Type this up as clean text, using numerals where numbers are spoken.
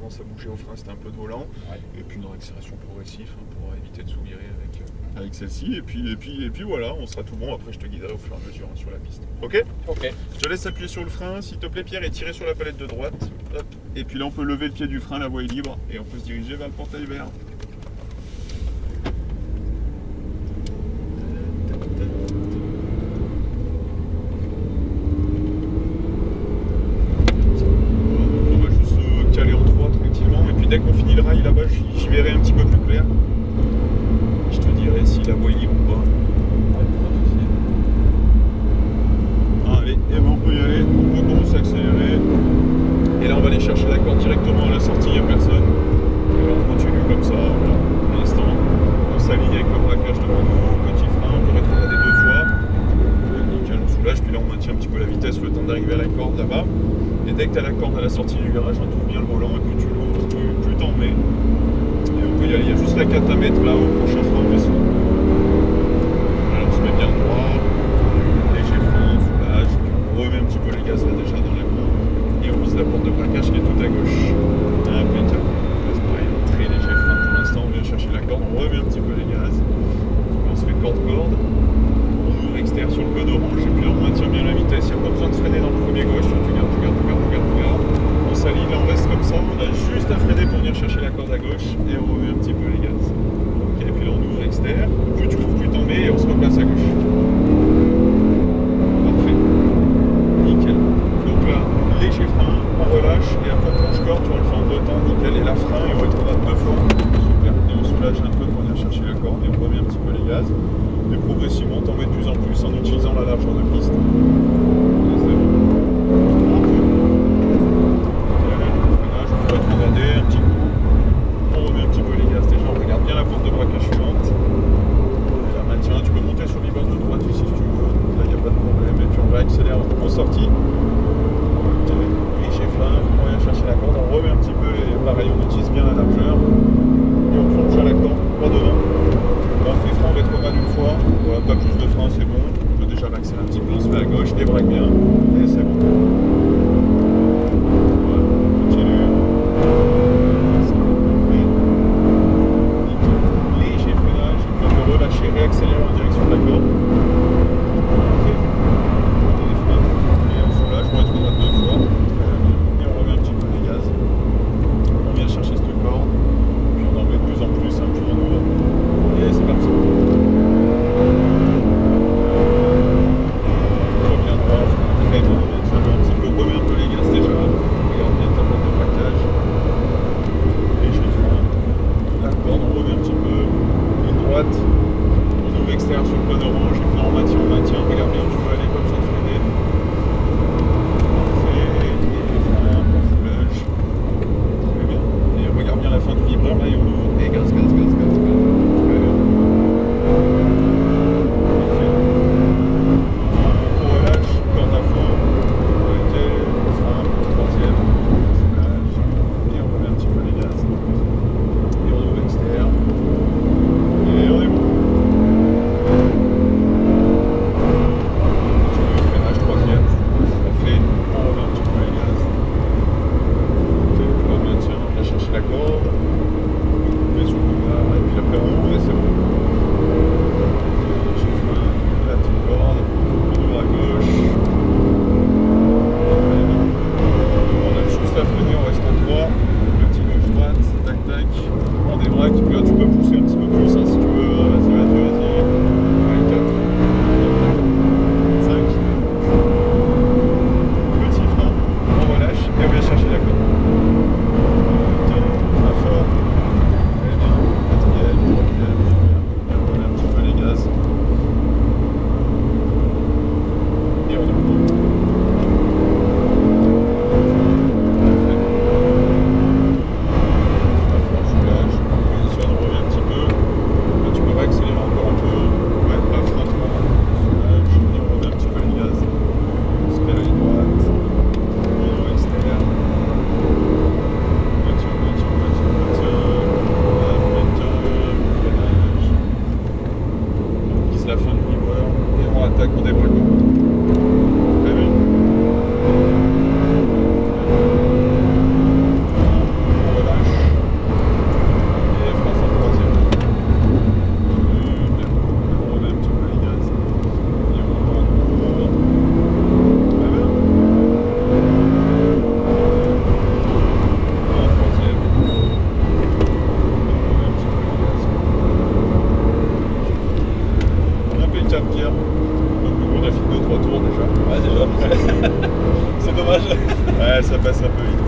tendance à bouger au frein, c'était un peu de volant. Ouais. Et puis une accélération progressive pour éviter de sous-virer avec celle-ci. Et puis voilà, on sera tout bon. Après, je te guiderai au fur et à mesure sur la piste. Ok? Ok. Je te laisse appuyer sur le frein, s'il te plaît, Pierre, et tirer sur la palette de droite. Hop. Et puis là, on peut lever le pied du frein, la voie est libre, et on peut se diriger vers le portail vert. On va juste se caler en 3 tranquillement, et puis dès qu'on finit le rail là-bas, j'y verrai un petit peu plus clair. Je te dirai si la voie est libre ou pas. Allez, et ben on peut y aller, on peut commencer à accélérer. Et là on va aller chercher la corde directement à la sortie, il n'y a personne. Et là on continue comme ça, voilà. Pour l'instant, on s'aligne avec le braquage devant nous, petit frein, on peut rétrograder 2 fois. Nickel, on soulage, puis là on maintient un petit peu la vitesse le temps d'arriver à la corde là-bas. Et dès que tu as la corde à la sortie du virage, on trouve bien le volant, et plus tu l'ouvres, plus t'en mets. Et on peut y aller, il y a juste la 4 à mettre là au prochain frein, on descend. Alors on se met bien droit, léger frein, soulage, on remet un petit peu les gaz là déjà dans la courbe. Et on vise la porte de braquage qui est tout à gauche. Impeccable. C'est pareil, un très léger frein pour l'instant, on vient chercher la corde, on remet un petit peu les gaz. Et on se fait corde-corde. On ouvre extérieur sur le code orange et puis là on maintient bien la vitesse. Il n'y a pas besoin de freiner dans le premier gauche. Tu gardes. On s'aligne, là on reste comme ça. On a juste à freiner pour venir chercher la corde à gauche et on remet un petit peu les gaz. Ok, et puis là on ouvre extérieur. Plus tu ouvres, plus t'en mets et on se replace à gauche. Parfait. Nickel. Donc là, léger frein, on relâche et après on plonge corde, tu vois, on le fait en 2 temps, nickel, et là frein et on rétrograde 2 fois. Super. Et on soulage un peu pour venir chercher la corde et on remet un petit peu les gaz. Et progressivement, t'en mets de plus en plus en utilisant la largeur de piste. Et c'est bon. Parfait. Freinage, on peut rétrograder un petit coup. On remet un petit peu les gaz déjà, on regarde bien la porte de braquage suivante. Et là, maintien, tu peux monter sur les bords de droite ici si tu veux. Là, il n'y a pas de problème. Et puis on réaccélère en sortie. Léger frein, on vient chercher la corde, on remet un petit peu, et pareil, on utilise bien la largeur. Et on plonge à la corde, droit devant. Là, on fait frein, on rétrograde une fois. Voilà, pas plus de frein, c'est bon. On peut déjà maxer un petit peu, on se met à gauche, débraque bien. Et c'est bon. Voilà, on continue. C'est parfait. Nickel. Léger freinage, et puis on peut relâcher, réaccélérer en direction de la corde. Parfait. Et frein, et on soulage, on rétrograde 2 fois. Et on remet un petit peu les gaz. On vient chercher cette corde. Cap Pierre. Donc on a fait 2-3 tours déjà. Ouais, déjà. C'est dommage. Ouais, ça passe un peu vite.